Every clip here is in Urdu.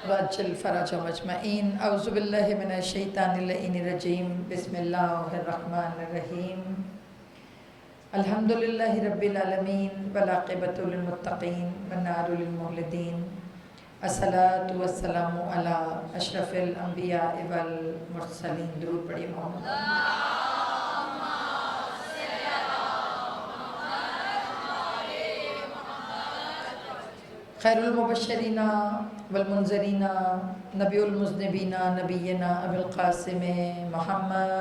وَأَجِّلْ فَرَجَهُمْ أَجْمَعِينَ أعوذ باللہ من الشیطان اللعین الرجیم بسم اللہ الرحمن الرحیم الحمدللہ رب العالمین والعاقبۃ للمتقین والنار للمخلدین الصلاۃ والسلام علی اشرف الانبیاء والمرسلین درود پڑھیے محمد خیر المبشرین والمنذرین نبی المذنبین نبینا ابی القاسم محمد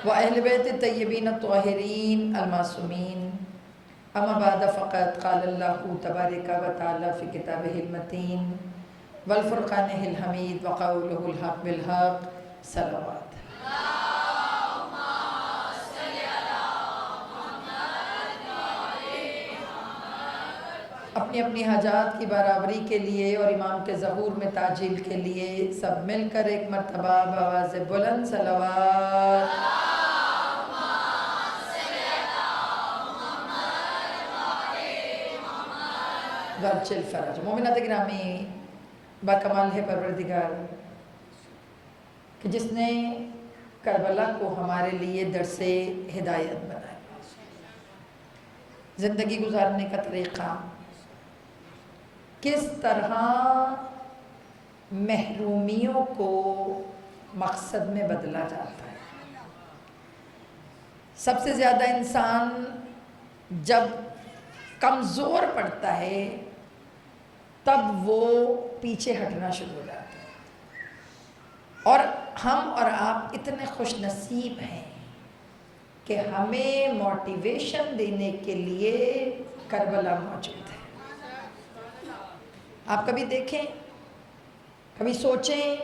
و اہل بیت الطیبین الطاہرین المعصومین اما بعد فقد قال اللہ تبارک و تعالی فی کتابہ المتین والفرقانہ الحمید وقولہ الحق بالحق صلوات اپنی اپنی حاجات کی برابری کے لیے اور امام کے ظہور میں تاجیل کے لیے سب مل کر ایک مرتبہ بآواز بلند صلوات وَأَجِّلْ فَرَجَهُمْ مومنات گرامی باکمال ہے پروردگار کہ جس نے کربلا کو ہمارے لیے درس ہدایت بنایا، زندگی گزارنے کا طریقہ، کس طرح محرومیوں کو مقصد میں بدلا جاتا ہے۔ سب سے زیادہ انسان جب کمزور پڑتا ہے تب وہ پیچھے ہٹنا شروع ہو جاتا ہے، اور ہم اور آپ اتنے خوش نصیب ہیں کہ ہمیں موٹیویشن دینے کے لیے کربلا موجود ہے۔ آپ کبھی دیکھیں، کبھی سوچیں،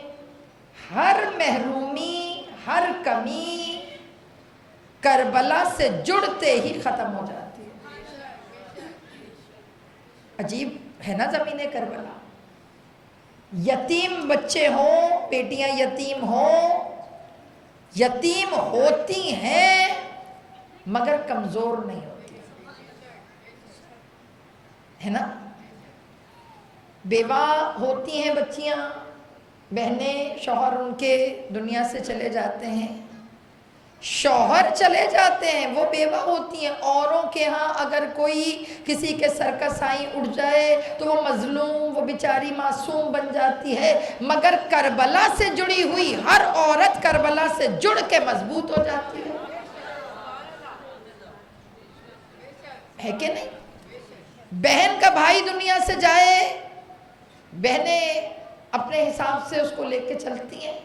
ہر محرومی، ہر کمی کربلا سے جڑتے ہی ختم ہو جاتی ہے۔ عجیب ہے نا زمین کربلا، یتیم بچے ہوں، بیٹیاں یتیم ہوں، یتیم ہوتی ہیں مگر کمزور نہیں ہوتی، ہے نا؟ بیوہ ہوتی ہیں بچیاں، بہنیں، شوہر ان کے دنیا سے چلے جاتے ہیں، شوہر چلے جاتے ہیں، وہ بیوہ ہوتی ہیں۔ اوروں کے ہاں اگر کوئی کسی کے سر کا سائیں اڑ جائے تو وہ مظلوم، وہ بیچاری معصوم بن جاتی ہے، مگر کربلا سے جڑی ہوئی ہر عورت کربلا سے جڑ کے مضبوط ہو جاتی ہے کہ نہیں؟ بہن کا بھائی دنیا سے جائے، بہنیں اپنے حساب سے اس کو لے کے چلتی ہیں،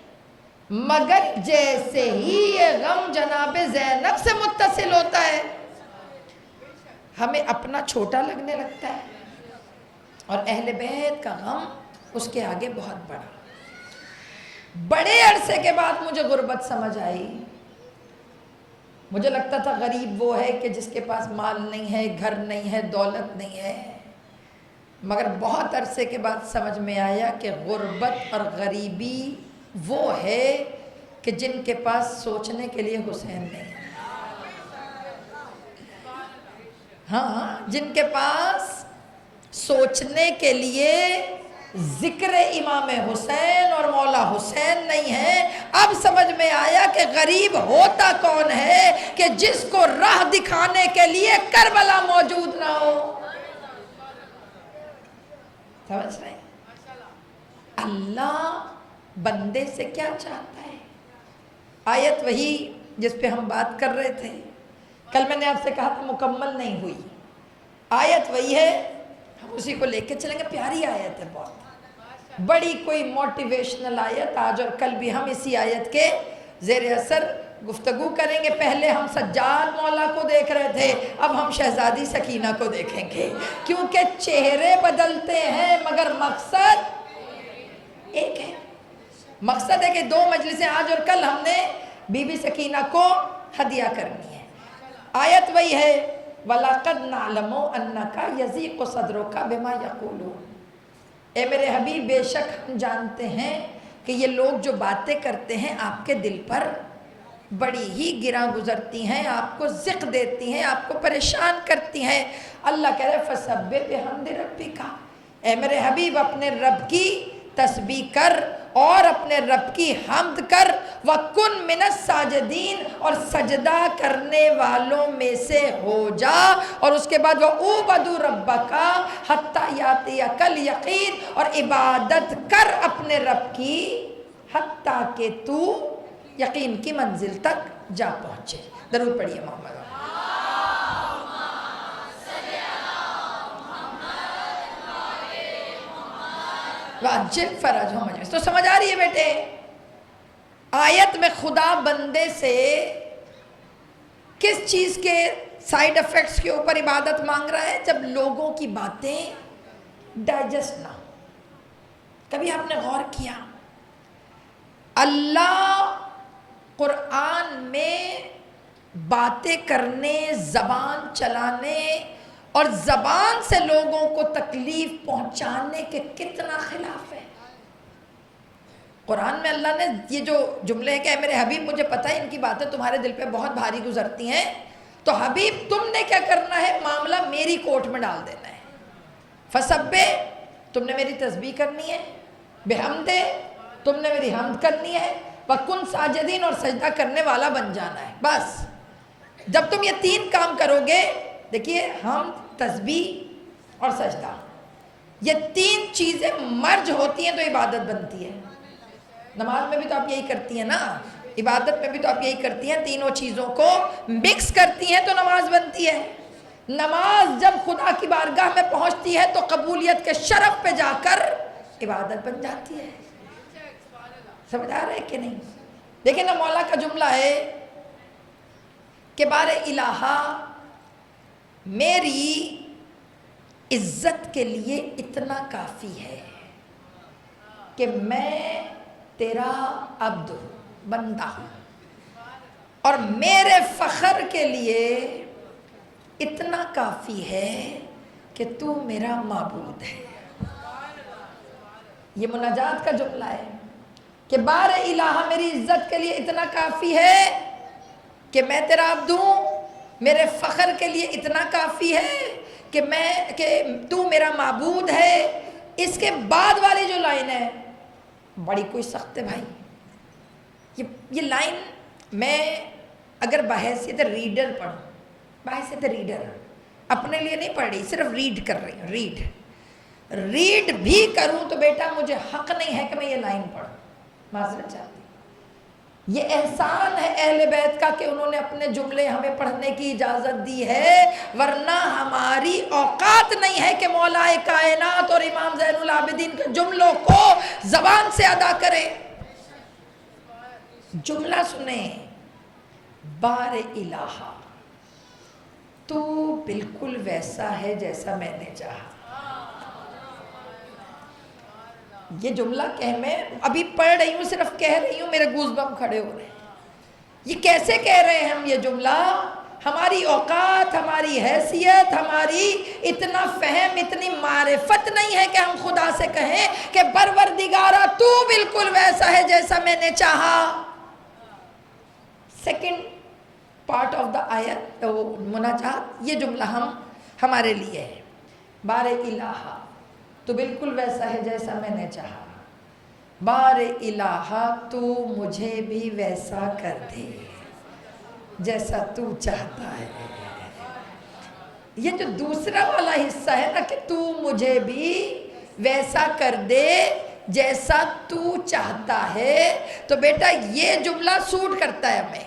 مگر جیسے ہی یہ غم جناب زینب سے متصل ہوتا ہے ہمیں اپنا چھوٹا لگنے لگتا ہے، اور اہل بیت کا غم اس کے آگے بہت بڑا۔ بڑے عرصے کے بعد مجھے غربت سمجھ آئی۔ مجھے لگتا تھا غریب وہ ہے کہ جس کے پاس مال نہیں ہے، گھر نہیں ہے، دولت نہیں ہے، مگر بہت عرصے کے بعد سمجھ میں آیا کہ غربت اور غریبی وہ ہے کہ جن کے پاس سوچنے کے لیے حسین نہیں ہے۔ ہاں، جن کے پاس سوچنے کے لیے ذکر امام حسین اور مولا حسین نہیں ہے۔ اب سمجھ میں آیا کہ غریب ہوتا کون ہے کہ جس کو راہ دکھانے کے لیے کربلا موجود نہ ہو۔ سمجھ رہے ہیں؟ اللہ بندے سے کیا چاہتا ہے؟ آیت وہی جس پہ ہم بات کر رہے تھے، کل میں نے آپ سے کہا تھا مکمل نہیں ہوئی، آیت وہی ہے، ہم اسی کو لے کے چلیں گے۔ پیاری آیت ہے، بہت بڑی کوئی موٹیویشنل آیت۔ آج اور کل بھی ہم اسی آیت کے زیر اثر گفتگو کریں گے۔ پہلے ہم سجاد مولا کو دیکھ رہے تھے، اب ہم شہزادی سکینہ کو دیکھیں گے، کیونکہ چہرے بدلتے ہیں مگر مقصد ایک ہے۔ مقصد ہے کہ دو مجلسیں آج اور کل ہم نے بی بی سکینہ کو ہدیہ کرنی ہے۔ آیت وہی ہے، وَلَقَدْ نَعْلَمُ أَنَّكَ يَضِيقُ صَدْرُكَ بِمَا يَقُولُونَ۔ اے میرے حبیب، بے شک ہم جانتے ہیں کہ یہ لوگ جو باتیں کرتے ہیں آپ کے دل پر بڑی ہی گراں گزرتی ہیں، آپ کو ذکر دیتی ہیں، آپ کو پریشان کرتی ہیں۔ اللہ کہہ رہے فَسَبِّحْ بِحَمْدِ رَبِّكَ، اے میرے حبیب اپنے رب کی تسبیح کر اور اپنے رب کی حمد کر، وَكُن مِّنَ السَّاجِدِينَ، اور سجدہ کرنے والوں میں سے ہو جا، اور اس کے بعد وَأُعْبُدْ رَبَّكَ حَتَّى يَأْتِيَكَ الْيَقِينُ، اور عبادت کر اپنے رب کی حتیٰ کہ تو یقین کی منزل تک جا پہنچے۔ درود پڑھیے محمد۔ وَعَجِّلْ فَرَجَهُمْ أَجْمَعِينَ۔ تو سمجھ آ رہی ہے بیٹے، آیت میں خدا بندے سے کس چیز کے سائیڈ افیکٹس کے اوپر عبادت مانگ رہا ہے؟ جب لوگوں کی باتیں ڈائجسٹ نہ ہو۔ کبھی آپ نے غور کیا اللہ قرآن میں باتیں کرنے، زبان چلانے اور زبان سے لوگوں کو تکلیف پہنچانے کے کتنا خلاف ہے؟ قرآن میں اللہ نے یہ جو جملے ہیں کہ اے میرے حبیب مجھے پتہ ہے ان کی باتیں تمہارے دل پہ بہت بھاری گزرتی ہیں، تو حبیب تم نے کیا کرنا ہے؟ معاملہ میری کوٹ میں ڈال دینا ہے۔ فَسَبِّحْ، تم نے میری تسبیح کرنی ہے، بِحَمْدِ، تم نے میری حمد کرنی ہے، وَكُن ساجدین، اور سجدہ کرنے والا بن جانا ہے۔ بس جب تم یہ تین کام کرو گے، دیکھیے حمد، تسبیح اور سجدہ، یہ تین چیزیں مرج ہوتی ہیں تو عبادت بنتی ہے۔ نماز میں بھی تو آپ یہی کرتی ہیں نا، عبادت میں بھی تو آپ یہی کرتی ہیں، تینوں چیزوں کو مکس کرتی ہیں تو نماز بنتی ہے۔ نماز جب خدا کی بارگاہ میں پہنچتی ہے تو قبولیت کے شرف پہ جا کر عبادت بن جاتی ہے۔ سمجھ آ رہا ہے کہ نہیں؟ دیکھیں نا مولا کا جملہ ہے کہ بار الہا میری عزت کے لیے اتنا کافی ہے کہ میں تیرا عبد بندہ ہوں، اور میرے فخر کے لیے اتنا کافی ہے کہ تو میرا معبود ہے۔ یہ مناجات کا جملہ ہے کہ بار الہا میری عزت کے لیے اتنا کافی ہے کہ میں تیرا عبد ہوں، میرے فخر کے لیے اتنا کافی ہے کہ تو میرا معبود ہے۔ اس کے بعد والی جو لائن ہے بڑی کوئی سخت ہے بھائی۔ یہ لائن میں اگر بحیثیت ریڈر پڑھوں، بحیثیت ریڈر اپنے لیے نہیں پڑھ رہی، صرف ریڈ کر رہی ہوں، ریڈ بھی کروں تو بیٹا مجھے حق نہیں ہے کہ میں یہ لائن پڑھوں، معذرت چاہتی ہوں۔ یہ احسان ہے اہل بیت کا کہ انہوں نے اپنے جملے ہمیں پڑھنے کی اجازت دی ہے، ورنہ ہماری اوقات نہیں ہے کہ مولا کائنات اور امام زین العابدین کے جملوں کو زبان سے ادا کریں۔ جملہ سنیں، بار الہا تو بالکل ویسا ہے جیسا میں نے چاہا۔ یہ جملہ میں ابھی پڑھ رہی ہوں، صرف کہہ رہی ہوں، میرے گوز بم کھڑے ہو رہے ہیں۔ یہ کیسے کہہ رہے ہیں ہم یہ جملہ؟ ہماری اوقات، ہماری حیثیت، ہماری اتنا فہم، اتنی معرفت نہیں ہے کہ ہم خدا سے کہیں کہ پروردگارا تو بالکل ویسا ہے جیسا میں نے چاہا۔ سیکنڈ پارٹ آف دا آیت مناجات، یہ جملہ ہمارے لیے ہے، بار الہا تو بالکل ویسا ہے جیسا میں نے چاہا، بار الہا تو مجھے بھی ویسا کر دے جیسا تو چاہتا ہے۔ یہ جو دوسرا والا حصہ ہے نا کہ تو مجھے بھی ویسا کر دے جیسا تو چاہتا ہے، تو بیٹا یہ جملہ سوٹ کرتا ہے ہمیں،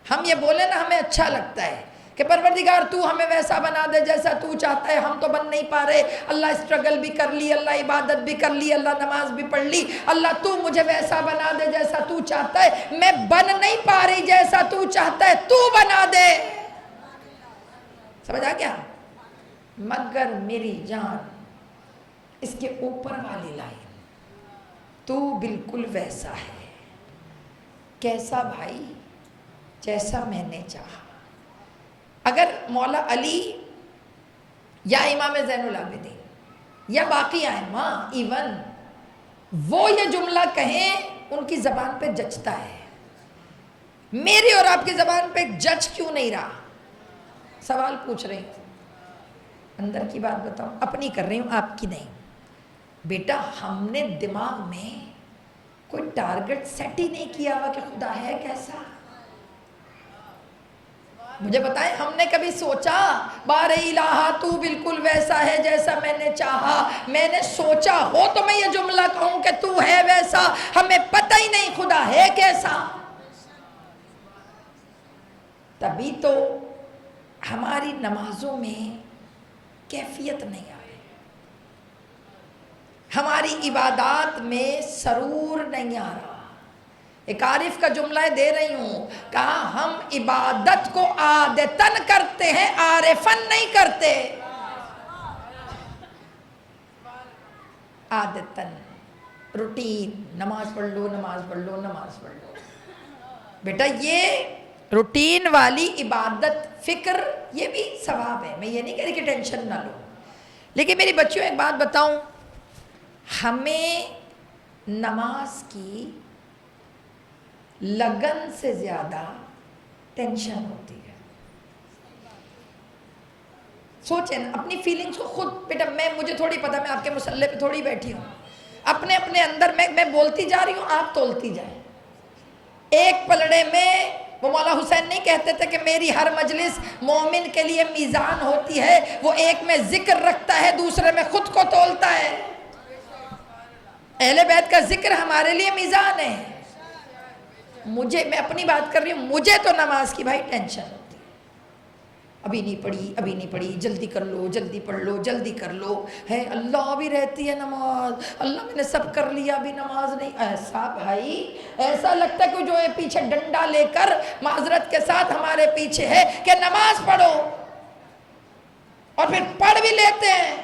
ہم یہ بولیں نا ہمیں اچھا لگتا ہے کہ پروردگار تو ہمیں ویسا بنا دے جیسا تو چاہتا ہے۔ ہم تو بن نہیں پا رہے، اللہ اسٹرگل بھی کر لی، اللہ عبادت بھی کر لی، اللہ نماز بھی پڑھ لی، اللہ تو مجھے ویسا بنا دے جیسا تو چاہتا ہے۔ میں بن نہیں پا رہی جیسا تو چاہتا ہے، تو بنا دے۔ سمجھ آ گیا؟ مگر میری جان، اس کے اوپر والی لائن، تو بالکل ویسا ہے۔ کیسا بھائی؟ جیسا میں نے چاہا۔ اگر مولا علی یا امام زین العابدین یا باقی ائمہ ایون وہ یہ جملہ کہیں، ان کی زبان پہ جچتا ہے، میری اور آپ کی زبان پہ ایک جج کیوں نہیں رہا؟ سوال پوچھ رہی ہوں، اندر کی بات بتاؤ، اپنی کر رہی ہوں، آپ کی نہیں۔ بیٹا ہم نے دماغ میں کوئی ٹارگٹ سیٹ ہی نہیں کیا ہوا کہ خدا ہے کیسا۔ مجھے بتائیں، ہم نے کبھی سوچا بار الہ تو بالکل ویسا ہے جیسا میں نے چاہا؟ میں نے سوچا ہو تو میں یہ جملہ کہوں کہ تو ہے ویسا؟ ہمیں پتہ ہی نہیں خدا ہے کیسا۔ تبھی تو ہماری نمازوں میں کیفیت نہیں آ رہی، ہماری عبادات میں سرور نہیں آ رہا۔ ایک عارف کا جملہ دے رہی ہوں، کہا ہم عبادت کو عادتاً کرتے ہیں، عارفاً نہیں کرتے۔ عادتاً، روٹین، نماز پڑھ لو، نماز پڑھ لو، نماز پڑھ لو۔ بیٹا یہ روٹین والی عبادت، فکر، یہ بھی ثواب ہے، میں یہ نہیں کہہ رہی کہ ٹینشن نہ لو، لیکن میری بچیوں ایک بات بتاؤں، ہمیں نماز کی لگن سے زیادہ ٹینشن ہوتی ہے۔ سوچیں نا اپنی فیلنگز کو خود، بیٹا مجھے تھوڑی پتا، میں آپ کے مسلح پہ تھوڑی بیٹھی ہوں، اپنے اندر میں بولتی جا رہی ہوں، آپ تولتی جائیں۔ ایک پلڑے میں وہ مولا حسین نہیں کہتے تھے کہ میری ہر مجلس مومن کے لیے میزان ہوتی ہے، وہ ایک میں ذکر رکھتا ہے، دوسرے میں خود کو تولتا ہے۔ اہل بیت کا ذکر ہمارے لیے میزان ہے۔ میں اپنی بات کر رہی ہوں، مجھے تو نماز کی بھائی ٹینشن ہوتی ہے، ابھی نہیں پڑھی، جلدی کر لو، جلدی پڑھ لو، جلدی کر لو، ہے اللہ بھی رہتی ہے نماز، اللہ میں نے سب کر لیا ابھی نماز نہیں۔ ایسا بھائی، ایسا لگتا ہے کہ جو پیچھے ڈنڈا لے کر معذرت کے ساتھ ہمارے پیچھے ہے کہ نماز پڑھو، اور پھر پڑھ بھی لیتے ہیں،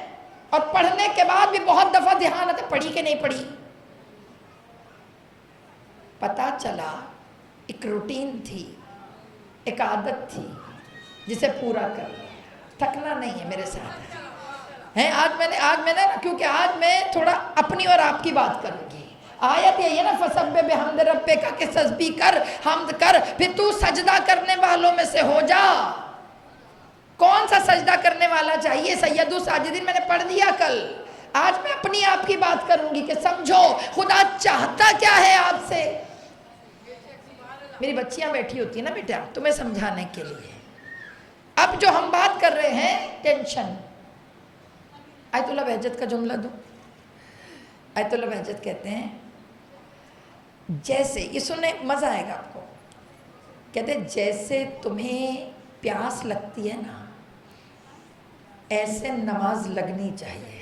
اور پڑھنے کے بعد بھی بہت دفعہ دھیان آتا ہے پڑھی کہ نہیں پڑھی۔ پتا چلا ایک روٹین تھی، ایک عادت تھی، جسے پورا کر لیا، تھکنا نہیں ہے میرے ساتھ ہیں۔ آج میں نے کیونکہ آج میں تھوڑا اپنی اور آپ کی بات کروں گی۔ آیت یہی ہے نا، فَسَبِّحْ بِحَمْدِ رَبِّكَ، کہ تسبیح کر، حمد کر، پھر تو سجدہ کرنے والوں میں سے ہو جا۔ کون سا سجدہ کرنے والا چاہیے؟ سید الساجدین میں نے پڑھ دیا کل۔ آج میں اپنی آپ کی بات کروں گی کہ سمجھو خدا چاہتا کیا ہے آپ سے۔ میری بچیاں بیٹھی ہوتی ہیں نا بیٹا تمہیں سمجھانے کے لیے۔ اب جو ہم بات کر رہے ہیں ٹینشن، آیت اللہ بہجت کا جملہ دوں۔ آیت اللہ بہجت کہتے ہیں، جیسے یہ سننے مزہ آئے گا آپ کو، کہتے ہیں جیسے تمہیں پیاس لگتی ہے نا، ایسے نماز لگنی چاہیے۔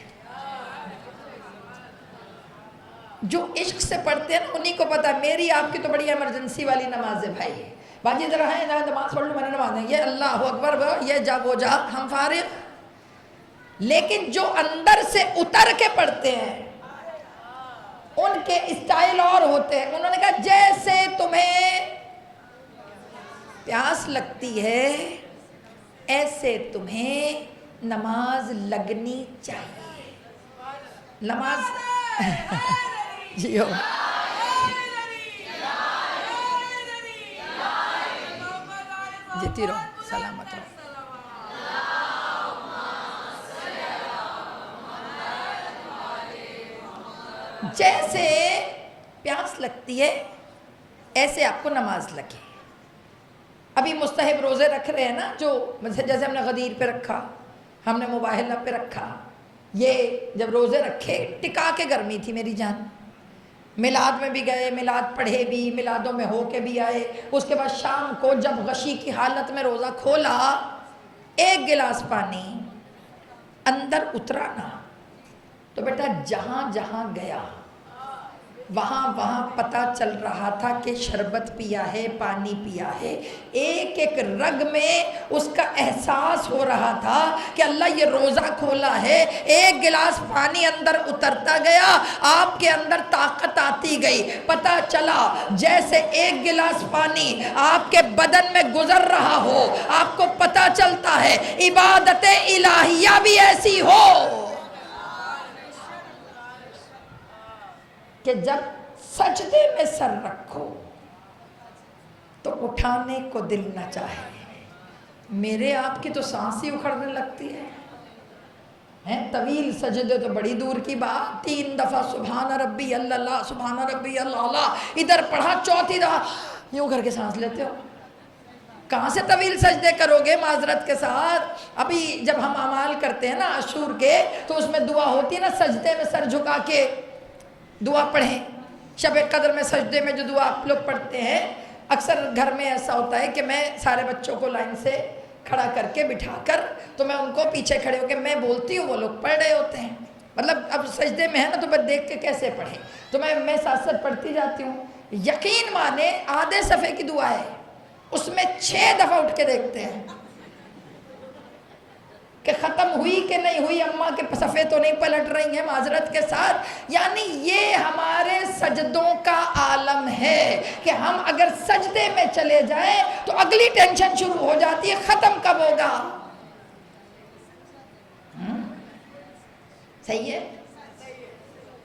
جو عشق سے پڑھتے ہیں نا انہی کو پتا ہے، میری آپ کی تو بڑی ایمرجنسی والی نماز ہے بھائی، باجی ذرا ہے نماز پڑھ لوں، میں نے نماز نہیں، یہ اللہ اکبر، یہ جا وہ جا، ہم فارغ۔ لیکن جو اندر سے اتر کے پڑھتے ہیں ان کے اسٹائل اور ہوتے ہیں۔ انہوں نے کہا جیسے تمہیں پیاس لگتی ہے ایسے تمہیں نماز لگنی چاہیے۔ نماز جیو جیتی رہو، سلامت رہو۔ جیسے پیاس لگتی ہے ایسے آپ کو نماز لگے۔ ابھی مستحب روزے رکھ رہے ہیں نا، جو جیسے ہم نے غدیر پہ رکھا، ہم نے مباحلہ پہ رکھا، یہ جب روزے رکھے ٹکا کے گرمی تھی میری جان، میلاد میں بھی گئے، میلاد پڑھے بھی، میلادوں میں ہو کے بھی آئے، اس کے بعد شام کو جب غشی کی حالت میں روزہ کھولا، ایک گلاس پانی اندر اترا نا، تو بیٹا جہاں جہاں گیا وہاں پتہ چل رہا تھا کہ شربت پیا ہے، پانی پیا ہے، ایک ایک رگ میں اس کا احساس ہو رہا تھا کہ اللہ یہ روزہ کھولا ہے۔ ایک گلاس پانی اندر اترتا گیا، آپ کے اندر طاقت آتی گئی۔ پتہ چلا جیسے ایک گلاس پانی آپ کے بدن میں گزر رہا ہو، آپ کو پتہ چلتا ہے عبادت الہیہ بھی ایسی ہو کہ جب سجدے میں سر رکھو تو اٹھانے کو دل نہ چاہے. میرے آپ کی تو سانس ہی اکھڑنے لگتی ہے. طویل سجدے تو بڑی دور کی بات. 3 دفعہ سبحان ربی اللہ سبحان ربی اللہ ادھر پڑھا، 4تھی دفعہ یوں کر کے سانس لیتے ہو. کہاں سے طویل سجدے کرو گے معذرت کے ساتھ؟ ابھی جب ہم اعمال کرتے ہیں نا عاشور کے، تو اس میں دعا ہوتی ہے نا، سجدے میں سر جھکا کے دعا پڑھیں. شب قدر میں سجدے میں جو دعا آپ لوگ پڑھتے ہیں، اکثر گھر میں ایسا ہوتا ہے کہ میں سارے بچوں کو لائن سے کھڑا کر کے بٹھا کر، تو میں ان کو پیچھے کھڑے ہو کے میں بولتی ہوں، وہ لوگ پڑھ رہے ہوتے ہیں. مطلب اب سجدے میں ہے نا، تو بس دیکھ کے کیسے پڑھیں، تو میں ساتھ ساتھ پڑھتی جاتی ہوں. یقین مانے آدھے صفحے کی دعا ہے، اس میں 6 دفعہ اٹھ کے دیکھتے ہیں کہ ختم ہوئی کہ نہیں ہوئی، اماں کے صفحے تو نہیں پلٹ رہی ہیں معذرت کے ساتھ. یعنی یہ ہمارے سجدوں کا عالم ہے کہ ہم اگر سجدے میں چلے جائیں تو اگلی ٹینشن شروع ہو جاتی ہے، ختم کب ہوگا. صحیح ہے.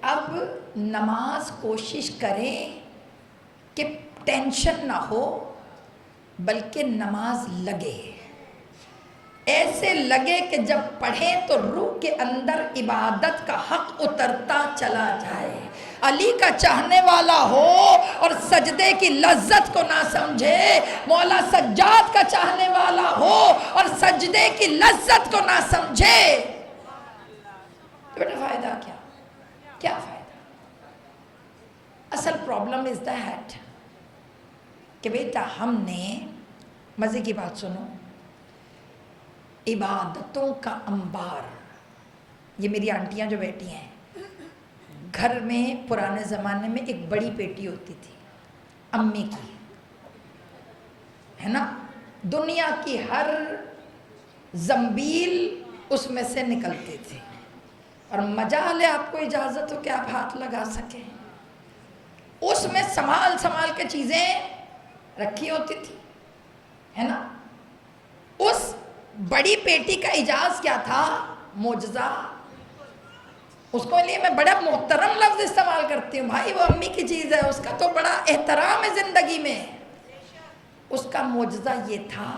اب نماز کوشش کریں کہ ٹینشن نہ ہو، بلکہ نماز لگے. ایسے لگے کہ جب پڑھیں تو روح کے اندر عبادت کا حق اترتا چلا جائے. علی کا چاہنے والا ہو اور سجدے کی لذت کو نہ سمجھے، مولا سجاد کا چاہنے والا ہو اور سجدے کی لذت کو نہ سمجھے، بیٹا فائدہ کیا فائدہ؟ اصل پرابلم از دیٹ کہ بیٹا ہم نے، مزے کی بات سنو، عبادتوں کا انبار. یہ میری آنٹیاں جو بیٹی ہیں، گھر میں پرانے زمانے میں ایک بڑی پیٹی ہوتی تھی امی کی، ہے نا، دنیا کی ہر زنبیل اس میں سے نکلتی تھی، اور مجال ہے آپ کو اجازت ہو کہ آپ ہاتھ لگا سکیں. اس میں سنبھال کے چیزیں رکھی ہوتی تھی، ہے نا. اس بڑی پیٹی کا اعجاز کیا تھا؟ معجزہ. اس کو لیے میں بڑا محترم لفظ استعمال کرتی ہوں، بھائی وہ امی کی چیز ہے، اس کا تو بڑا احترام ہے زندگی میں. اس کا معجزہ یہ تھا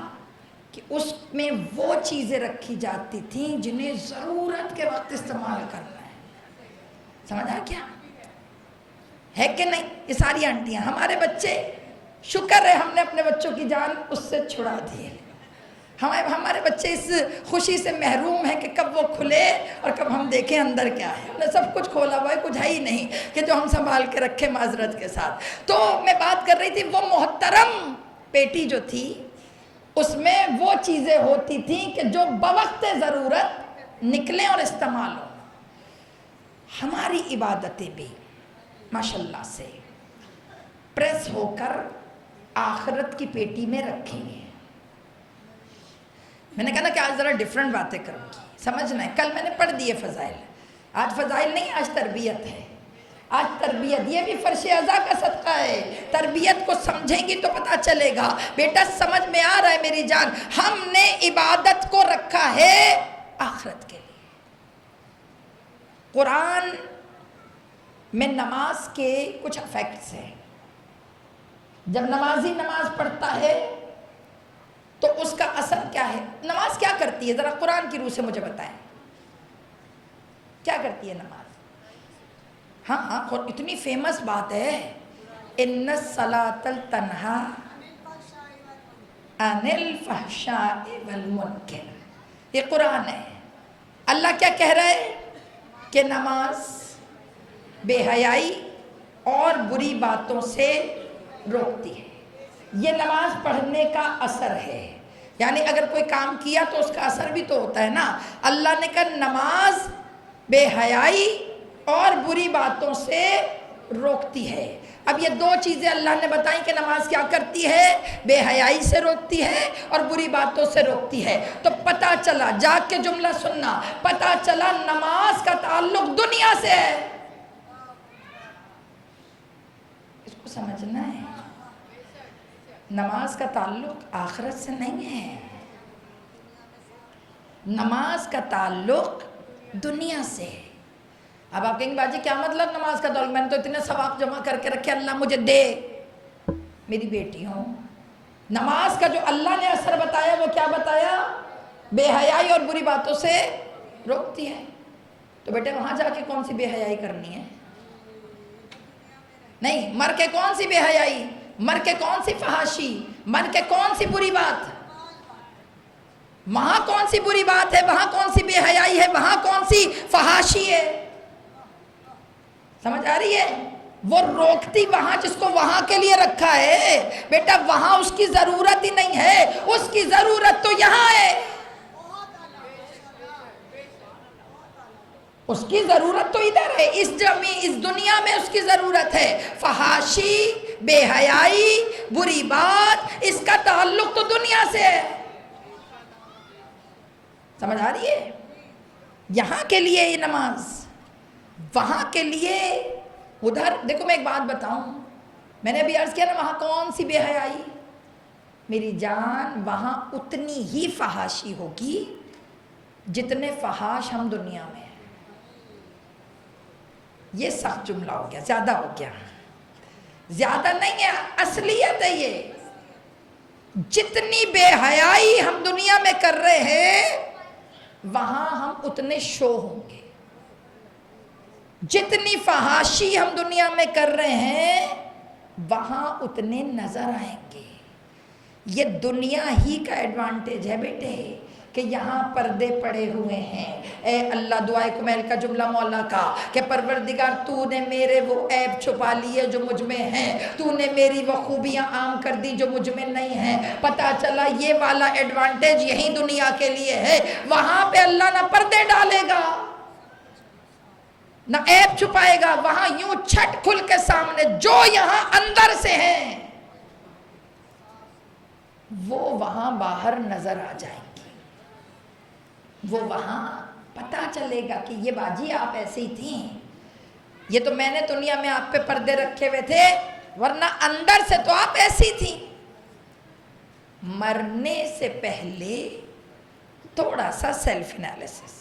کہ اس میں وہ چیزیں رکھی جاتی تھیں جنہیں ضرورت کے وقت استعمال کرنا ہے. سمجھا کیا ہے کہ نہیں؟ یہ ساری آنٹیاں، ہمارے بچے، شکر ہے ہم نے اپنے بچوں کی جان اس سے چھڑا دی ہے. ہمارے بچے اس خوشی سے محروم ہیں کہ کب وہ کھلے اور کب ہم دیکھیں اندر کیا ہے. ہم نے سب کچھ کھولا ہوا ہے، کچھ ہے ہی نہیں کہ جو ہم سنبھال کے رکھیں معذرت کے ساتھ. تو میں بات کر رہی تھی، وہ محترم پیٹی جو تھی، اس میں وہ چیزیں ہوتی تھیں کہ جو بوقت ضرورت نکلیں اور استعمال ہوں. ہماری عبادتیں بھی ماشاءاللہ سے پریس ہو کر آخرت کی پیٹی میں رکھیں گے. میں نے کہا نا کہ آج ذرا ڈیفرنٹ باتیں کروں گی، سمجھنا ہے. کل میں نے پڑھ دیے فضائل، آج فضائل نہیں، آج تربیت ہے. آج تربیت، یہ بھی فرش ازا کا صدقہ ہے. تربیت کو سمجھیں گی تو پتہ چلے گا. بیٹا سمجھ میں آ رہا ہے میری جان، ہم نے عبادت کو رکھا ہے آخرت کے لیے. قرآن میں نماز کے کچھ افیکٹس ہیں. جب نمازی نماز پڑھتا ہے تو اس کا اثر کیا ہے؟ نماز کیا کرتی ہے؟ ذرا قرآن کی روح سے مجھے بتائیں، کیا کرتی ہے نماز؟ ہاں اتنی فیمس بات ہے، ان الصلاۃ تنہا عن الفحشاء والمنکر. یہ قرآن ہے. اللہ کیا کہہ رہا ہے؟ کہ نماز بے حیائی اور بری باتوں سے روکتی ہے. یہ نماز پڑھنے کا اثر ہے. یعنی اگر کوئی کام کیا تو اس کا اثر بھی تو ہوتا ہے نا. اللہ نے کہا نماز بے حیائی اور بری باتوں سے روکتی ہے. اب یہ 2 چیزیں اللہ نے بتائیں کہ نماز کیا کرتی ہے، بے حیائی سے روکتی ہے اور بری باتوں سے روکتی ہے. تو پتہ چلا، جاگ کے جملہ سننا، پتہ چلا نماز کا تعلق دنیا سے ہے. اس کو سمجھنا ہے. نماز کا تعلق آخرت سے نہیں ہے، نماز کا تعلق دنیا سے ہے. اب آپ کہیں گے باجی کیا مطلب نماز کا تعلق؟ میں نے تو اتنے ثواب جمع کر کے رکھے، اللہ مجھے دے. میری بیٹی ہوں، نماز کا جو اللہ نے اثر بتایا وہ کیا بتایا؟ بے حیائی اور بری باتوں سے روکتی ہے. تو بیٹے وہاں جا کے کون سی بے حیائی کرنی ہے؟ نہیں. مر کے کون سی بے حیائی، مر کے کون سی فحاشی، مر کے کون سی بری بات؟ وہاں کون سی بری بات ہے، وہاں کون سی بے حیائی ہے، وہاں کون سی فحاشی ہے؟ سمجھ آ رہی ہے؟ وہ روکتی وہاں جس کو وہاں کے لیے رکھا ہے. بیٹا وہاں اس کی ضرورت ہی نہیں ہے، اس کی ضرورت تو یہاں ہے. اس کی ضرورت تو ادھر ہے، اس دنیا میں اس کی ضرورت ہے. فحاشی، بے حیائی، بری بات، اس کا تعلق تو دنیا سے ہے. سمجھ آ رہی ہے؟ یہاں کے لیے یہ نماز، وہاں کے لیے ادھر. دیکھو میں ایک بات بتاؤں، میں نے ابھی عرض کیا نا وہاں کون سی بے حیائی؟ میری جان وہاں اتنی ہی فحاشی ہوگی جتنے فحاش ہم دنیا میں ہیں. یہ سخت جملہ ہو گیا، زیادہ ہو گیا. زیادہ نہیں ہے، اصلیت ہے یہ. جتنی بے حیائی ہم دنیا میں کر رہے ہیں وہاں ہم اتنے شو ہوں گے. جتنی فحاشی ہم دنیا میں کر رہے ہیں وہاں اتنے نظر آئیں گے. یہ دنیا ہی کا ایڈوانٹیج ہے بیٹے کہ یہاں پردے پڑے ہوئے ہیں. اے اللہ، دعائے کمیل کا جملہ مولا کا کہ پروردگار تو نے میرے وہ عیب چھپا لیے جو مجھ میں ہیں، تو نے میری وہ خوبیاں عام کر دی جو مجھ میں نہیں ہیں. پتا چلا یہ والا ایڈوانٹیج یہی دنیا کے لیے ہے. وہاں پہ اللہ نہ پردے ڈالے گا نہ عیب چھپائے گا. وہاں یوں چھٹ کھل کے سامنے جو یہاں اندر سے ہیں وہ وہاں باہر نظر آ جائیں گی. وہ وہاں پتا چلے گا کہ یہ باجی آپ ایسی تھیں، یہ تو میں نے دنیا میں آپ پہ پردے رکھے ہوئے تھے ورنہ اندر سے تو آپ ایسی تھیں. مرنے سے پہلے تھوڑا سا سیلف انالیسس،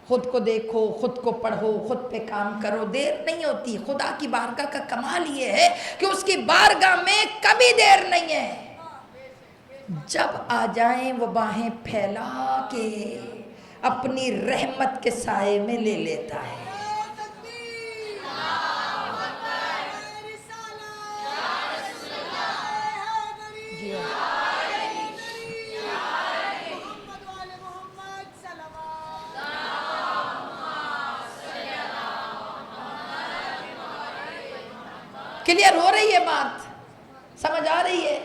خود کو دیکھو، خود کو پڑھو، خود پہ کام کرو. دیر نہیں ہوتی. خدا کی بارگاہ کا کمال یہ ہے کہ اس کی بارگاہ میں کبھی دیر نہیں ہے. جب آ جائیں وہ باہیں پھیلا کے اپنی رحمت کے سائے میں لے لیتا ہے. کلیئر ہو رہی ہے بات؟ سمجھ آ رہی ہے؟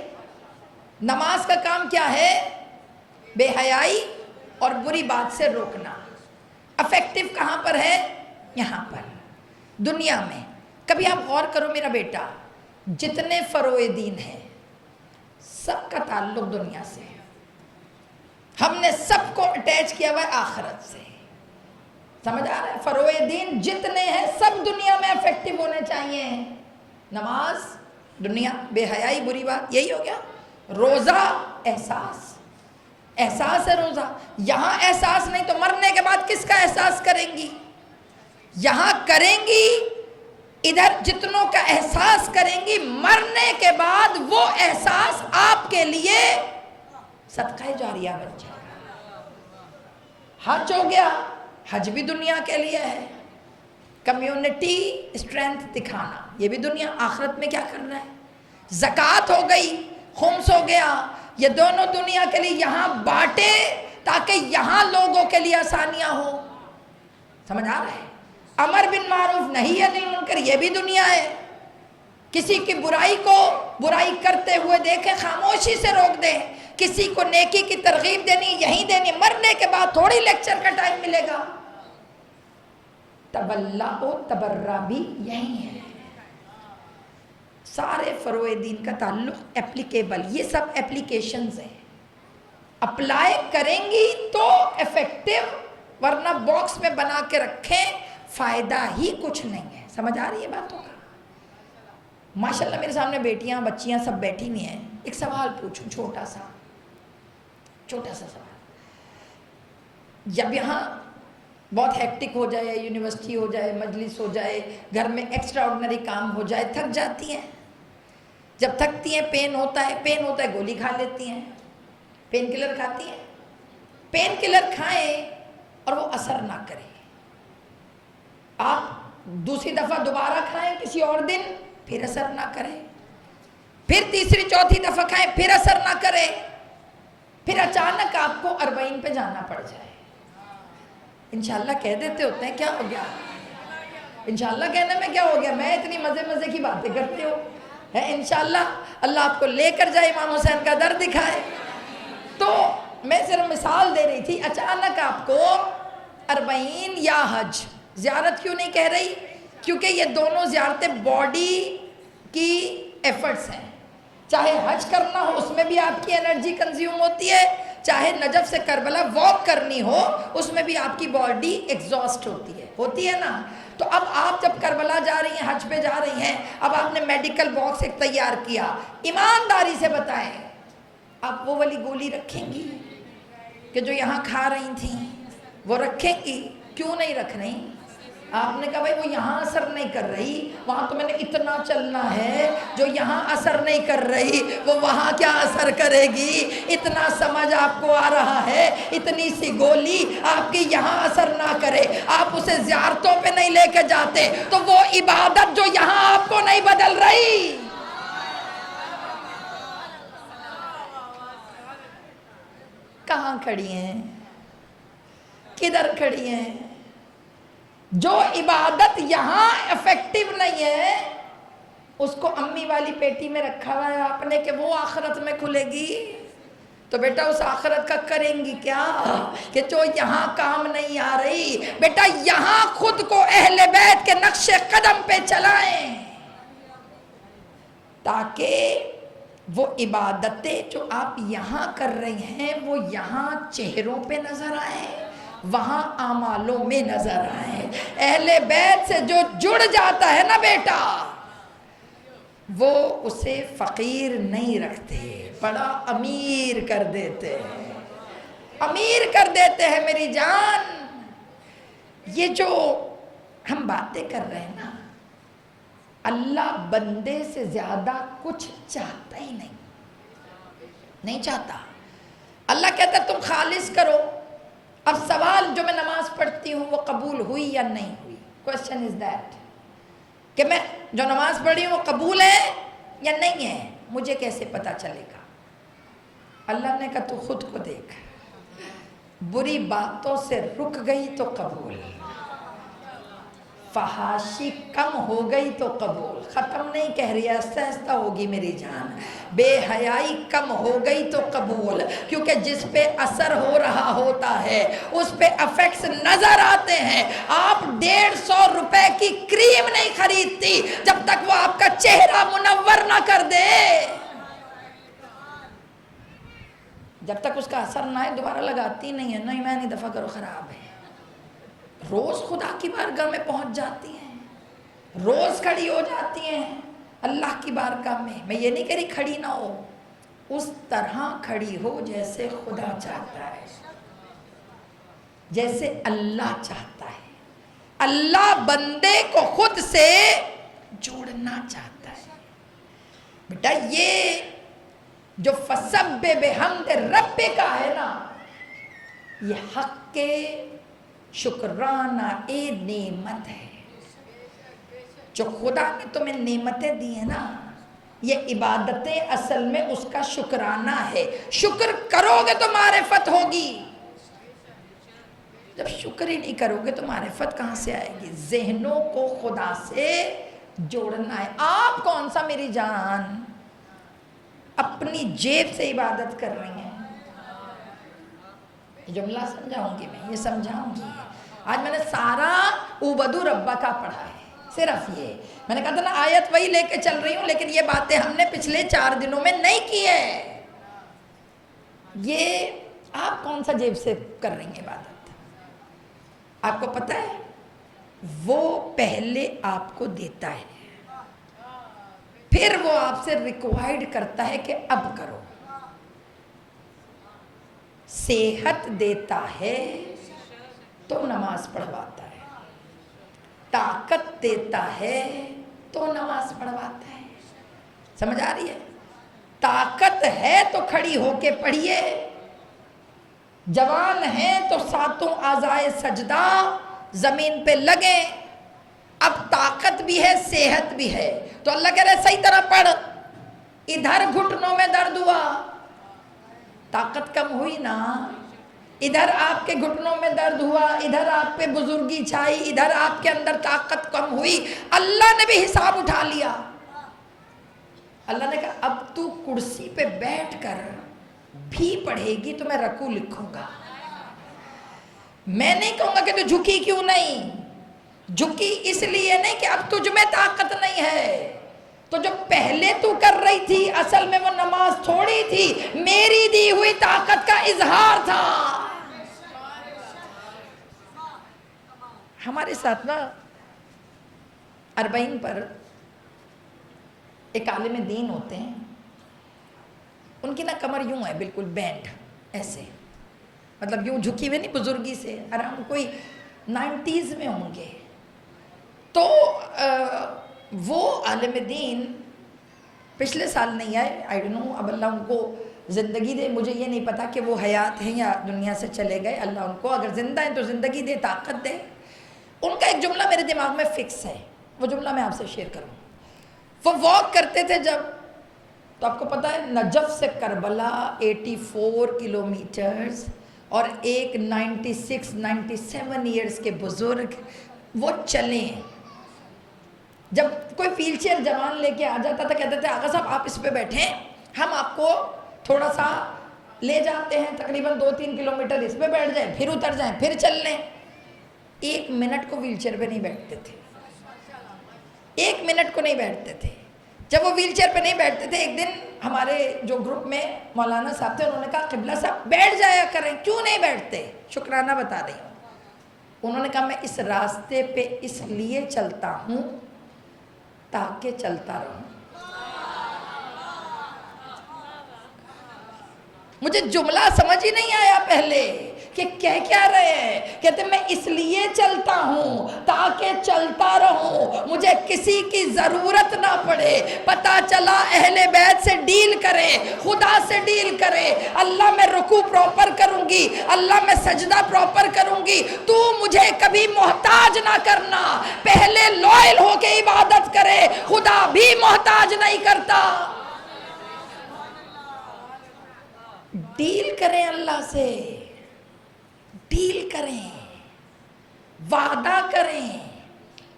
نماز کا کام کیا ہے؟ بے حیائی اور بری بات سے روکنا. افیکٹو کہاں پر ہے؟ یہاں پر دنیا میں. کبھی آپ غور کرو میرا بیٹا، جتنے فروع دین ہیں سب کا تعلق دنیا سے ہے. ہم نے سب کو اٹیچ کیا ہوا ہے آخرت سے. سمجھ آ رہا ہے؟ فروع دین جتنے ہیں سب دنیا میں افیکٹو ہونے چاہیے. نماز دنیا، بے حیائی بری بات، یہی ہو گیا. روزہ احساس، احساس ہے روزہ. یہاں احساس نہیں تو مرنے کے بعد کس کا احساس کریں گی؟ یہاں کریں گی، ادھر جتنوں کا احساس کریں گی، مرنے کے بعد وہ احساس آپ کے لیے صدقہ جاریہ بن جائے گا. حج ہو گیا، حج بھی دنیا کے لیے ہے. کمیونٹی اسٹرینتھ دکھانا، یہ بھی دنیا. آخرت میں کیا کرنا ہے؟ زکوٰۃ ہو گئی، خمس ہو گیا، یہ دونوں دنیا کے لیے. یہاں بانٹے تاکہ یہاں لوگوں کے لیے آسانیاں ہو. سمجھ آ رہا ہے؟ امر بن معروف نہیں عن المنکر، یہ بھی دنیا ہے. کسی کی برائی کو برائی کرتے ہوئے دیکھیں خاموشی سے روک دیں. کسی کو نیکی کی ترغیب دینی یہیں دینی. مرنے کے بعد تھوڑی لیکچر کا ٹائم ملے گا. تولا و تبرہ بھی یہی ہے. سارے فروع دین کا تعلق اپلیکیبل، یہ سب اپلیکیشنز ہیں. اپلائی کریں گی تو افیکٹو، ورنہ باکس میں بنا کے رکھیں فائدہ ہی کچھ نہیں ہے. سمجھ آ رہی ہے باتوں کا؟ ماشاءاللہ میرے سامنے بیٹیاں بچیاں سب بیٹھی ہوئی ہیں. ایک سوال پوچھوں، چھوٹا سا سوال. جب یہاں بہت ہیکٹک ہو جائے، یونیورسٹی ہو جائے، مجلس ہو جائے، گھر میں ایکسٹرا آرڈنری کام ہو جائے، تھک جاتی ہیں. جب تھکتی ہیں پین ہوتا ہے گولی کھا لیتی ہیں، پین کلر کھاتی ہیں، پین کلر کھائیں اور وہ اثر نہ کرے، آپ دوسری دفعہ دوبارہ کھائیں کسی اور دن، پھر اثر نہ کرے، پھر تیسری چوتھی دفعہ کھائیں پھر اثر نہ کرے، پھر اچانک آپ کو 40 پہ جانا پڑ جائے، انشاءاللہ کہہ دیتے ہوتے ہیں کیا ہو گیا، انشاءاللہ کہنے میں کیا ہو گیا، میں اتنی مزے کی باتیں کرتے ہو ہے، انشاءاللہ اللہ آپ کو لے کر جائے، امام حسین کا در دکھائے۔ تو میں صرف مثال دے رہی تھی، اچانک آپ کو 40 یا حج، زیارت کیوں نہیں کہہ رہی؟ کیونکہ یہ دونوں زیارتیں باڈی کی ایفرٹس ہیں، چاہے حج کرنا ہو اس میں بھی آپ کی انرجی کنزیوم ہوتی ہے، چاہے نجف سے کربلا واک کرنی ہو اس میں بھی آپ کی باڈی ایگزاسٹ ہوتی ہے نا۔ تو اب آپ جب کربلا جا رہی ہیں، حج پہ جا رہی ہیں، اب آپ نے میڈیکل باکس ایک تیار کیا، ایمانداری سے بتائیں آپ وہ والی گولی رکھیں گی کہ جو یہاں کھا رہی تھیں وہ رکھیں گی؟ کیوں نہیں رکھ رہی؟ آپ نے کہا بھائی وہ یہاں اثر نہیں کر رہی، وہاں تو میں نے اتنا چلنا ہے جو یہاں اثر نہیں کر رہی وہ وہاں کیا اثر کرے گی، اتنا سمجھ آپ کو آ رہا ہے، اتنی سی گولی آپ کی یہاں اثر نہ کرے، آپ اسے زیارتوں پہ نہیں لے کے جاتے تو وہ عبادت جو یہاں آپ کو نہیں بدل رہی، کہاں کھڑی ہیں، کدھر کھڑی ہیں؟ جو عبادت یہاں افیکٹو نہیں ہے اس کو امی والی پیٹی میں رکھا ہوا ہے آپ نے کہ وہ آخرت میں کھلے گی، تو بیٹا اس آخرت کا کریں گی کیا کہ جو یہاں کام نہیں آ رہی، بیٹا یہاں خود کو اہل بیت کے نقش قدم پہ چلائیں تاکہ وہ عبادتیں جو آپ یہاں کر رہی ہیں وہ یہاں چہروں پہ نظر آئیں، وہاں اعمالوں میں نظر آئیں۔ اہل بیت سے جو جڑ جاتا ہے نا بیٹا وہ اسے فقیر نہیں رکھتے، بڑا امیر کر دیتے ہیں، امیر کر دیتے ہیں میری جان۔ یہ جو ہم باتیں کر رہے ہیں نا، اللہ بندے سے زیادہ کچھ چاہتا ہی نہیں چاہتا۔ اللہ کہتا ہے تم خالص کرو۔ اب سوال جو میں نماز پڑھتی ہوں وہ قبول ہوئی یا نہیں ہوئی، کوشچن از دیٹ کہ میں جو نماز پڑھی ہوں وہ قبول ہے یا نہیں ہے، مجھے کیسے پتا چلے گا؟ اللہ نے کہا تو خود کو دیکھ، بری باتوں سے رک گئی تو قبول، فحاشی کم ہو گئی تو قبول، ختم نہیں کہہ رہی، آہستہ آہستہ ہوگی میری جان، بے حیائی کم ہو گئی تو قبول، کیونکہ جس پہ اثر ہو رہا ہوتا ہے اس پہ افیکٹس نظر آتے ہیں۔ آپ 150 روپے کی کریم نہیں خریدتی جب تک وہ آپ کا چہرہ منور نہ کر دے، جب تک اس کا اثر نہ ہے دوبارہ لگاتی نہیں ہے، نہیں میں نہیں، دفعہ کرو، خراب ہے۔ روز خدا کی بارگاہ میں پہنچ جاتی ہیں، روز کھڑی ہو جاتی ہیں اللہ کی بارگاہ میں یہ نہیں کہہ رہی کھڑی نہ ہو، اس طرح کھڑی ہو جیسے خدا چاہتا ہے، جیسے اللہ چاہتا ہے۔ اللہ بندے کو خود سے جوڑنا چاہتا ہے۔ بیٹا یہ جو فسبح بحمد ربک کا ہے نا، یہ حق کے شکرانہ نعمت ہے، جو خدا نے تمہیں نعمتیں دی ہیں نا، یہ عبادتیں اصل میں اس کا شکرانہ ہے۔ شکر کرو گے تو معرفت ہوگی، جب شکر ہی نہیں کرو گے تو معرفت کہاں سے آئے گی؟ ذہنوں کو خدا سے جوڑنا ہے۔ آپ کون سا میری جان اپنی جیب سے عبادت کر رہی ہیں؟ جملہ سمجھاؤں گی، میں یہ سمجھاؤں گی۔ آج میں نے سارا عبدو ربہ کا پڑھا ہے، صرف یہ میں نے کہا تھا نا آیت وہی لے کے چل رہی ہوں، لیکن یہ باتیں ہم نے پچھلے 4 دنوں میں نہیں کی ہے۔ یہ آپ کون سا جیب سے کر رہی ہیں عبادت؟ آپ کو پتہ ہے وہ پہلے آپ کو دیتا ہے، پھر وہ آپ سے ریکوائرڈ کرتا ہے کہ اب کرو۔ صحت دیتا ہے تو نماز پڑھواتا ہے، طاقت دیتا ہے تو نماز پڑھواتا ہے۔ سمجھ آ رہی ہے؟ طاقت ہے تو کھڑی ہو کے پڑھیے، جوان ہیں تو ساتوں اعضائے سجدہ زمین پہ لگیں۔ اب طاقت بھی ہے، صحت بھی ہے، تو اللہ کہہ رہے صحیح طرح پڑھ۔ ادھر گھٹنوں میں درد ہوا، طاقت کم ہوئی نا، ادھر آپ کے گھٹنوں میں درد ہوا، ادھر آپ پہ بزرگی چھائی، ادھر آپ کے اندر طاقت کم ہوئی، اللہ نے بھی حساب اٹھا لیا۔ اللہ نے کہا اب تو کرسی پہ بیٹھ کر بھی پڑھے گی تو میں رکوع لکھوں گا۔ میں نہیں کہوں گا کہ تو جھکی کیوں نہیں، جھکی اس لیے نہیں کہ اب تجھ میں طاقت نہیں ہے، تو جو پہلے تو کر رہی تھی اصل میں وہ نماز تھوڑی تھی، میری دی ہوئی طاقت کا اظہار تھا۔ ہمارے ساتھ نا اربعین پر ایک عالم دین ہوتے ہیں، ان کی نا کمر یوں ہے بالکل بینڈ ایسے، مطلب یوں جھکی ہوئے نہیں، بزرگی سے، آرام، کوئی 90s میں ہوں گے۔ تو وہ عالم دین پچھلے سال نہیں آئے، آئی ڈونٹ نو، اب اللہ ان کو زندگی دے، مجھے یہ نہیں پتا کہ وہ حیات ہیں یا دنیا سے چلے گئے، اللہ ان کو اگر زندہ ہیں تو زندگی دے، طاقت دے۔ ان کا ایک جملہ میرے دماغ میں فکس ہے، وہ جملہ میں آپ سے شیئر کروں۔ وہ واک کرتے تھے جب، تو آپ کو پتہ ہے نجف سے کربلا 84 کلومیٹرز، اور ایک 97 ایئرز کے بزرگ وہ چلیں۔ جب کوئی ویل چیئر جوان لے کے آ جاتا تھا، کہتے تھے آقا صاحب آپ اس پہ بیٹھیں، ہم آپ کو تھوڑا سا لے جاتے ہیں، تقریباً 2-3 کلومیٹر اس پہ بیٹھ جائیں، پھر اتر جائیں، پھر چل لیں۔ 1 منٹ کو ویل چیئر پہ نہیں بیٹھتے تھے، 1 منٹ کو نہیں بیٹھتے تھے۔ جب وہ ویل چیئر پہ نہیں بیٹھتے تھے، ایک دن ہمارے جو گروپ میں مولانا صاحب تھے، انہوں نے کہا قبلہ صاحب بیٹھ جایا کریں، کیوں نہیں بیٹھتے؟ شکرانہ بتا رہی ہوں۔ انہوں نے کہا میں اس راستے پہ اس لیے چلتا ہوں تاکہ چلتا رہوں۔ مجھے جملہ سمجھ ہی نہیں آیا پہلے کہ کہہ کیا رہے ہیں، کہتے میں اس لیے چلتا ہوں تاکہ چلتا رہوں، مجھے کسی کی ضرورت نہ پڑے۔ پتہ چلا اہل بیت سے ڈیل کرے، خدا سے ڈیل کرے، اللہ میں رکوع پراپر کروں گی، اللہ میں سجدہ پراپر کروں گی، تو مجھے کبھی محتاج نہ کرنا۔ پہلے لوئل ہو کے عبادت کرے، خدا بھی محتاج نہیں کرتا۔ ڈیل کریں اللہ سے، ڈیل کریں، وعدہ کریں،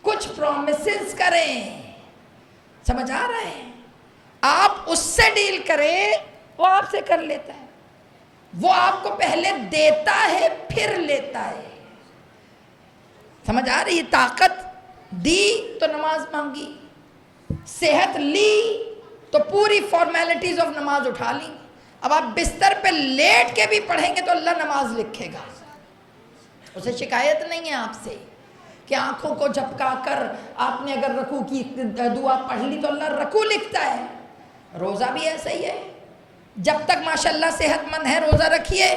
کچھ پرومسز کریں، سمجھ آ رہا ہے؟ آپ اس سے ڈیل کریں، وہ آپ سے کر لیتا ہے، وہ آپ کو پہلے دیتا ہے پھر لیتا ہے۔ سمجھ آ رہی ہے؟ طاقت دی تو نماز مانگی، صحت لی تو پوری فارمیلٹیز آف نماز اٹھا لی۔ اب آپ بستر پہ لیٹ کے بھی پڑھیں گے تو اللہ نماز لکھے گا، اسے شکایت نہیں ہے آپ سے کہ آنکھوں کو جھپکا کر آپ نے اگر رکوع کی دعا پڑھ لی تو اللہ رکوع لکھتا ہے۔ روزہ بھی ایسا ہی ہے، جب تک ماشاءاللہ صحت مند ہے روزہ رکھیے،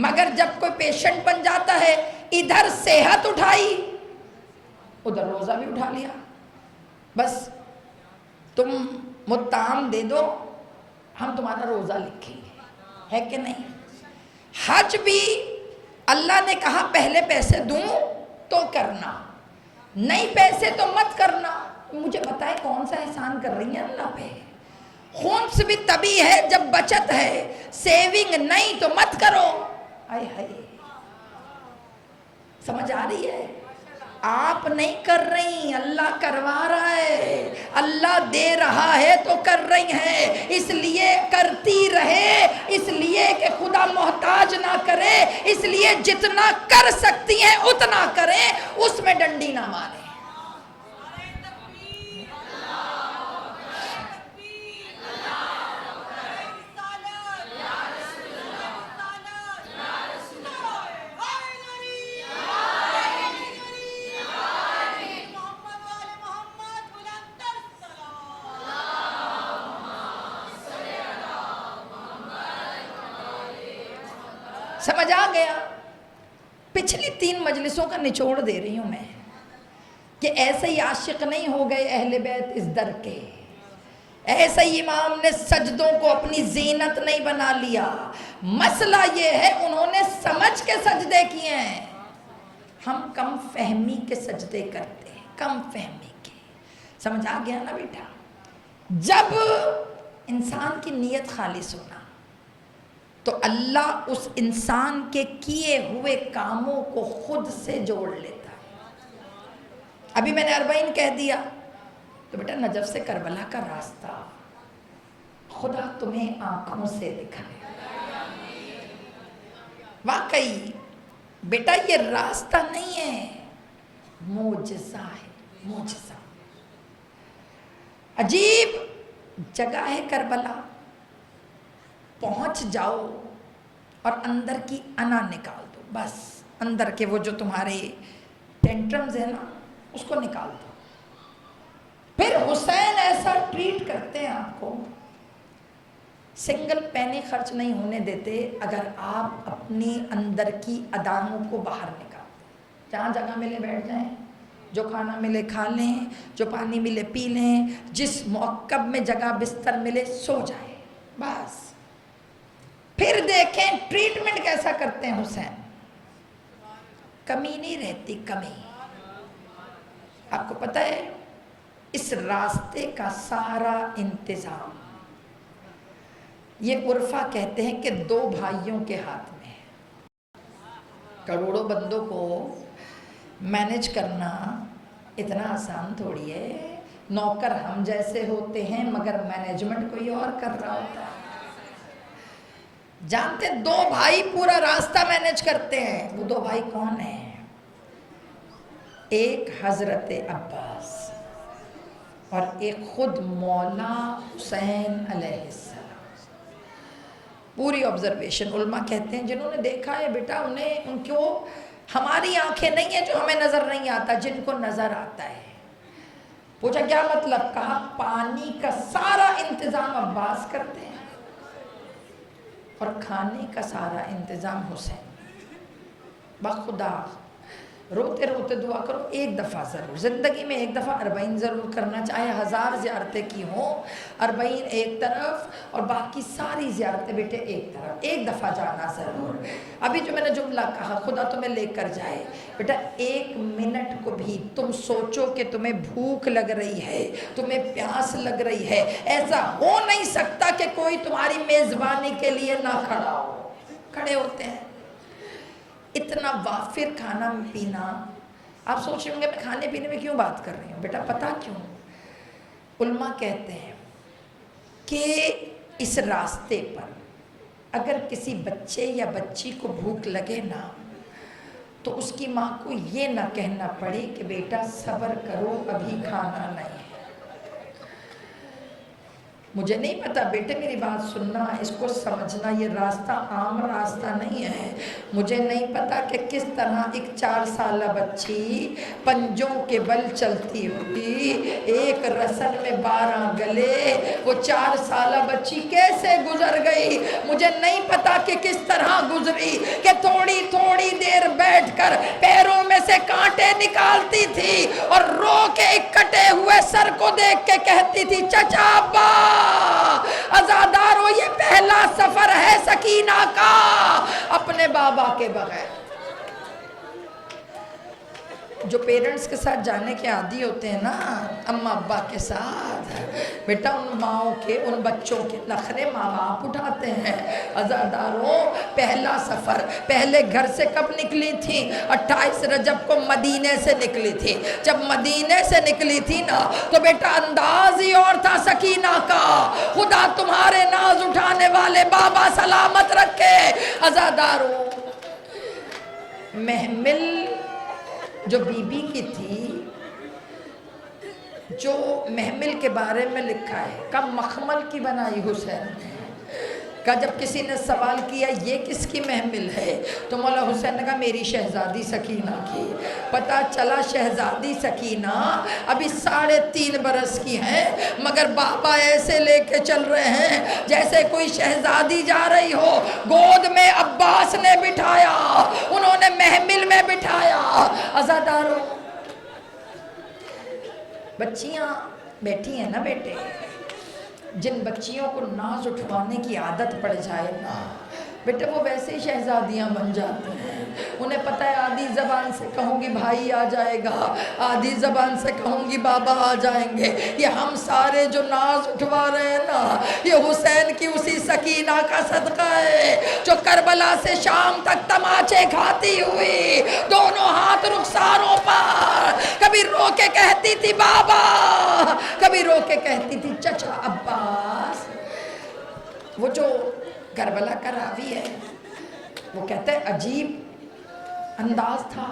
مگر جب کوئی پیشنٹ بن جاتا ہے، ادھر صحت اٹھائی ادھر روزہ بھی اٹھا لیا، بس تم متعام دے دو ہم تمہارا روزہ لکھیں گے، ہے کہ نہیں؟ حج بھی اللہ نے کہا پہلے پیسے دوں تو کرنا، نہیں پیسے تو مت کرنا۔ مجھے بتائیں کون سا احسان کر رہی ہیں اللہ پہ؟ خمس بھی تبھی ہے جب بچت ہے، سیونگ نہیں تو مت کرو۔ آئے ہائے، سمجھ آ رہی ہے؟ آپ نہیں کر رہی، اللہ کروا رہا ہے، اللہ دے رہا ہے تو کر رہی ہیں، اس لیے کرتی رہے، اس لیے کہ خدا محتاج نہ کرے، اس لیے جتنا کر سکتی ہیں اتنا کریں، اس میں ڈنڈی نہ ماریں۔ سمجھ آ گیا؟ پچھلی 3 مجلسوں کا نچوڑ دے رہی ہوں میں کہ ایسے ہی عاشق نہیں ہو گئے اہل بیت اس در کے ایسے ہی امام نے سجدوں کو اپنی زینت نہیں بنا لیا، مسئلہ یہ ہے انہوں نے سمجھ کے سجدے کیے ہیں۔ ہم کم فہمی کے سجدے کرتے ہیں، کم فہمی کے۔ سمجھ آ گیا نا بیٹا؟ جب انسان کی نیت خالص ہونا تو اللہ اس انسان کے کیے ہوئے کاموں کو خود سے جوڑ لیتا ہے۔ ابھی میں نے 40 کہہ دیا تو بیٹا نجف سے کربلا کا راستہ خدا تمہیں آنکھوں سے دکھائے۔ واقعی بیٹا یہ راستہ نہیں ہے، معجزہ ہے، معجزہ۔ عجیب جگہ ہے کربلا، پہنچ جاؤ اور اندر کی انا نکال دو، بس اندر کے وہ جو تمہارے ٹینٹرمز ہیں نا اس کو نکال دو۔ پھر حسین ایسا ٹریٹ کرتے ہیں آپ کو، سنگل پینی خرچ نہیں ہونے دیتے اگر آپ اپنی اندر کی اداؤں کو باہر نکال دیں۔ جہاں جگہ ملے بیٹھ جائیں، جو کھانا ملے کھا لیں، جو پانی ملے پی لیں، جس موقب میں جگہ بستر ملے سو جائیں، بس۔ پھر دیکھیں ٹریٹمنٹ کیسا کرتے ہیں حسین، کمی نہیں رہتی، کمی۔ آپ کو پتہ ہے اس راستے کا سارا انتظام یہ عرفہ کہتے ہیں کہ 2 بھائیوں کے ہاتھ میں ہے۔ کروڑوں بندوں کو مینج کرنا اتنا آسان تھوڑی ہے، نوکر ہم جیسے ہوتے ہیں مگر مینجمنٹ کوئی اور کر رہا ہوتا ہے۔ جانتے 2 بھائی پورا راستہ مینج کرتے ہیں، وہ 2 بھائی کون ہیں؟ ایک حضرت عباس اور ایک خود مولا حسین علیہ السلام۔ پوری آبزرویشن علماء کہتے ہیں جنہوں نے دیکھا ہے بیٹا ان کو ہماری آنکھیں نہیں ہیں جو ہمیں نظر نہیں آتا، جن کو نظر آتا ہے۔ پوچھا کیا مطلب؟ کہا پانی کا سارا انتظام عباس کرتے ہیں اور کھانے کا سارا انتظام حسین۔ بخدا روتے روتے دعا کرو، ایک دفعہ ضرور زندگی میں، ایک دفعہ 40 ضرور کرنا، چاہے 1000 زیارتیں کی ہوں، 40 ایک طرف اور باقی ساری زیارتیں بیٹے ایک طرف، ایک دفعہ جانا ضرور۔ ابھی جو میں نے جملہ کہا خدا تمہیں لے کر جائے، بیٹا 1 منٹ کو بھی تم سوچو کہ تمہیں بھوک لگ رہی ہے، تمہیں پیاس لگ رہی ہے، ایسا ہو نہیں سکتا کہ کوئی تمہاری میزبانی کے لیے نہ کھڑا ہو۔ کھڑے ہوتے ہیں، اتنا وافر کھانا پینا۔ آپ سوچ رہے ہوں گے میں کھانے پینے میں کیوں بات کر رہی ہوں؟ بیٹا پتہ کیوں؟ علماء کہتے ہیں کہ اس راستے پر اگر کسی بچے یا بچی کو بھوک لگے نا تو اس کی ماں کو یہ نہ کہنا پڑے کہ بیٹا صبر کرو ابھی کھانا نہیں ہے۔ مجھے نہیں پتا بیٹے، میری بات سننا، اس کو سمجھنا، یہ راستہ عام راستہ نہیں ہے۔ مجھے نہیں پتا کہ کس طرح ایک 4 سالہ بچی پنجوں کے بل چلتی ہوئی، ایک رسن میں 12 گلے، وہ 4 سالہ بچی کیسے گزر گئی۔ مجھے نہیں پتا کہ کس طرح گزری، کہ تھوڑی تھوڑی دیر بیٹھ کر پیروں میں سے کانٹے نکالتی تھی اور رو کے ایک کٹے ہوئے سر کو دیکھ کے کہتی تھی چچا ابا عزادارو یہ پہلا سفر ہے سکینہ کا اپنے بابا کے بغیر۔ جو پیرنٹس کے ساتھ جانے کے عادی ہوتے ہیں نا، اماں ابا کے ساتھ، بیٹا ان ماؤں کے، ان بچوں کے نخرے ماں باپ اٹھاتے ہیں۔ عزاداروں پہلا سفر، پہلے گھر سے کب نکلی تھی؟ 28 رجب کو مدینے سے نکلی تھی۔ جب مدینے سے نکلی تھی نا تو بیٹا انداز ہی اور تھا سکینہ کا۔ خدا تمہارے ناز اٹھانے والے بابا سلامت رکھے۔ عزاداروں محمل جو بی بی کی تھی، جو محمل کے بارے میں لکھا ہے، کب مخمل کی بنائی حسین نے، کہ جب کسی نے سوال کیا یہ کس کی محمل ہے تو مولا حسین نے کہا میری شہزادی سکینہ کی۔ پتہ چلا شہزادی سکینہ ابھی 3.5 برس کی ہیں مگر بابا ایسے لے کے چل رہے ہیں جیسے کوئی شہزادی جا رہی ہو۔ گود میں عباس نے بٹھایا، انہوں نے محمل میں بٹھایا۔ عزاداروں بچیاں بیٹھی ہیں نا بیٹے، جن بچیوں کو ناز اٹھوانے کی عادت پڑ جائے نا بیٹے وہ ویسے ہی شہزادیاں بن جاتی ہیں. انہیں پتہ ہے آدھی زبان سے کہوں گی بھائی آ جائے گا, آدھی زبان سے کہوں گی بابا آ جائیں گے. یہ ہم سارے جو ناز اٹھوا رہے ہیں نا یہ حسین کی اسی سکینہ کا صدقہ ہے جو کربلا سے شام تک تماچے کھاتی ہوئی دونوں ہاتھ رخساروں پر کبھی رو کے کہتی تھی بابا, کبھی رو کے کہتی تھی چچا عباس. وہ جو کربلا کا راوی ہے وہ کہتا ہے عجیب انداز تھا.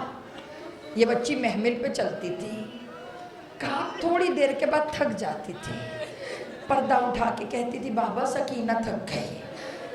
یہ بچی محمل پہ چلتی تھی, کہا تھوڑی دیر کے بعد تھک جاتی تھی, پردہ اٹھا کے کہتی تھی بابا سکینہ تھک گئی.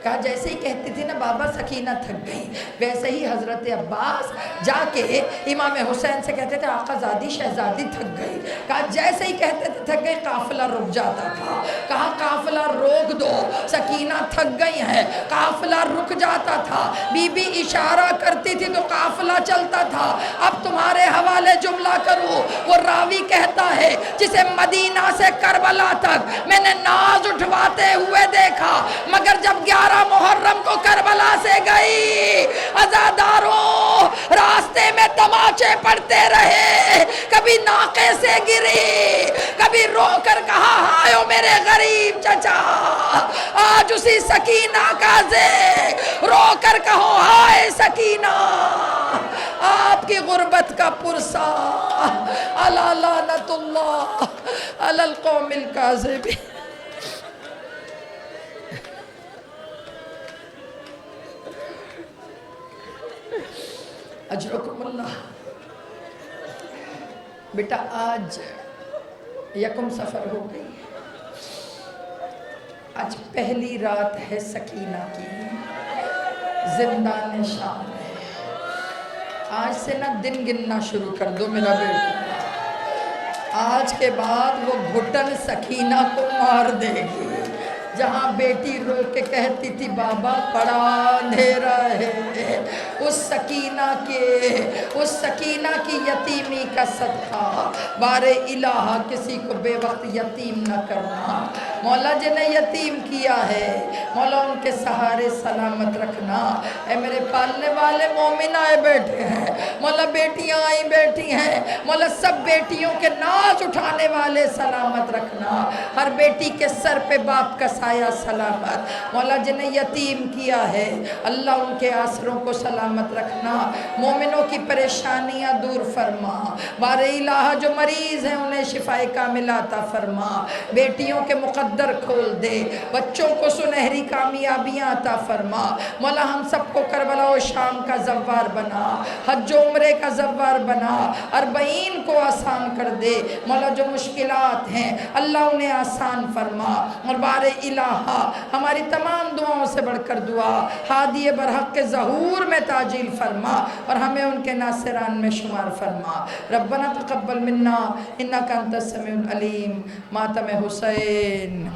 کہا جیسے ہی کہتی تھی نا بابا سکینہ تھک گئی ویسے ہی حضرت عباس جا کے امام حسین سے کہتے تھے آقا زادی شہزادی تھک گئی. کہا جیسے ہی کہتے تھے تھک گئی قافلہ رک جاتا تھا. کہا قافلہ روک دو, سکینہ تھک گئی ہے. قافلہ رک جاتا تھا, بی بی اشارہ کرتی تھی تو قافلہ چلتا تھا. اب تمہارے حوالے جملہ کروں, وہ راوی کہتا ہے جسے مدینہ سے کربلا تک میں نے ناز اٹھواتے ہوئے دیکھا, مگر جب 11 محرم کو کربلا سے گئی عزاداروں راستے میں تماچے پڑتے رہے. کبھی ناقے سے گری, کبھی رو کر کہا ہائے میرے غریب چچا. آج اسی سکینہ کا ذکر رو کر کہو ہائے سکینہ, آپ کی غربت کا پرسا الا لعنت اللہ علی القوم الکاذبین. اجرکم اللہ. بیٹا آج یکم سفر ہو گئی, آج پہلی رات ہے سکینہ کی, زندان شام ہے. آج سے نہ دن گننا شروع کر دو میرا بیٹا, آج کے بعد وہ گھٹن سکینہ کو مار دے گی. جہاں بیٹی رو کے کہتی تھی بابا بڑا اندھیرا ہے, اس سکینہ کی یتیمی کا صدقہ بار الہ کسی کو بے وقت یتیم نہ کرنا. مولا جنہیں یتیم کیا ہے مولا ان کے سہارے سلامت رکھنا. اے میرے پالنے والے مومن آئے بیٹھے ہیں, مولا بیٹیاں آئی بیٹھی ہیں, مولا سب بیٹیوں کے ناز اٹھانے والے سلامت رکھنا. ہر بیٹی کے سر پہ باپ کا سایہ سلامت. مولا جنہیں یتیم کیا ہے اللہ ان کے آسروں کو سلامت رکھنا. مومنوں کی پریشانیاں دور فرما. بار الہ جو مریض ہیں انہیں شفا کاملہ عطا فرما. بیٹیوں کے مقدر کھول دے, بچوں کو سنہری کامیابیاں عطا فرما. مولا ہم سب کو کربلا و شام کا زوار بنا, حج و عمرے کا زوار بنا, اربعین کو آسان کر دے. مولا جو مشکلات ہیں اللہ انہیں آسان فرما. اور بار الہ ہماری تمام دعاؤں سے بڑھ کر دعا ہادی برحق کے ظہور میں تعجیل فرما اور ہمیں ان کے ناصران میں شمار فرما. ربنا تقبل منا انک انت السمیع العلیم. ماتم حسین.